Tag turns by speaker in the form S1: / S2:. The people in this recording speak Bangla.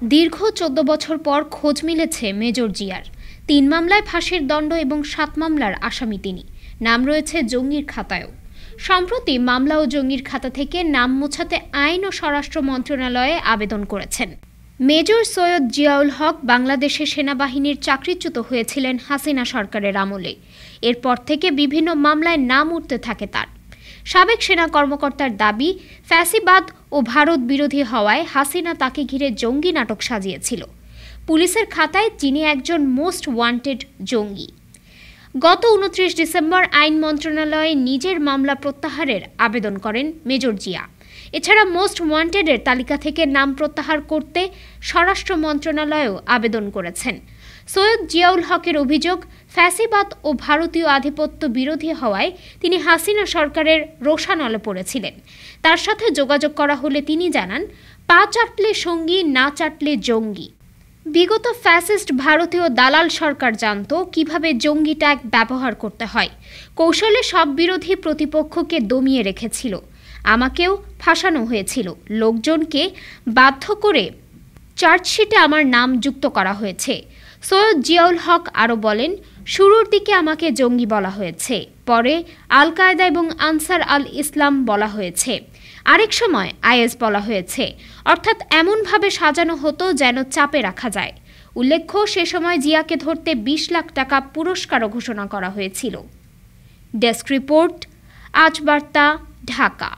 S1: দীর্ঘ ১৪ বছর পর খোঁজ মিলেছে মেজর জিয়ার। ৩ মামলায় ফাঁসির দণ্ড এবং ৭ মামলার আসামি তিনি। নাম রয়েছে জঙ্গির খাতায়ও। সম্প্রতি মামলা ও জঙ্গির খাতা থেকে নাম মোছাতে আইন ও স্বরাষ্ট্র মন্ত্রণালয়ে আবেদন করেছেন। মেজর সৈয়দ জিয়াউল হক বাংলাদেশের সেনাবাহিনীর চাকরিচ্যুত হয়েছিলেন হাসিনা সরকারের আমলে। এরপর থেকে বিভিন্ন মামলায় নাম উঠতে থাকে তার। সাবেক সেনা কর্মকর্তার দাবি, ফ্যাসিবাদ ও ভারত বিরোধী হওয়ায় হাসিনা তাকে ঘিরে জঙ্গি নাটক সাজিয়েছিল। পুলিশের খাতায় তিনি একজন মোস্ট ওয়ান্টেড জঙ্গি। গত ২৯ ডিসেম্বর আইন মন্ত্রণালয়ে নিজের মামলা প্রত্যাহারের আবেদন করেন মেজর জিয়া। এছাড়া মোস্ট ওয়ান্টেডের তালিকা থেকে নাম প্রত্যাহার করতে স্বরাষ্ট্র মন্ত্রণালয়েও আবেদন করেছেন। সৈয়দ জিয়াউল হকের অভিযোগ, ফ্যাসিবাদ ও ভারতীয় আধিপত্য বিরোধী হওয়ায় তিনি হাসিনা সরকারের রোষানলে পড়েছিলেন। তার সাথে যোগাযোগ করা হলে তিনি জানান, পা চাটলে সঙ্গী, না চাটলে জঙ্গি। বিগত ফ্যাসিস্ট ভারতীয় দালাল সরকার জানত কিভাবে জঙ্গি ট্যাগ ব্যবহার করতে হয়। কৌশলে সব বিরোধী প্রতিপক্ষকে দমিয়ে রেখেছিল। আমাকেও ফাঁসানো হয়েছিল। লোকজনকে বাধ্য করে চার্জশিটে আমার নাম যুক্ত করা হয়েছে। সৈয়দ জিয়াউল হক আরও বলেন, শুরুর দিকে আমাকে জঙ্গি বলা হয়েছে, পরে আল কায়দা এবং আনসার আল ইসলাম বলা হয়েছে, আরেক সময় আইএস বলা হয়েছে। অর্থাৎ এমনভাবে সাজানো হতো যেন চাপে রাখা যায়। উল্লেখ্য, সে সময় জিয়াকে ধরতে ২০ লাখ টাকা পুরস্কারও ঘোষণা করা হয়েছিল। ডেস্ক রিপোর্ট, আজ বার্তা, ঢাকা।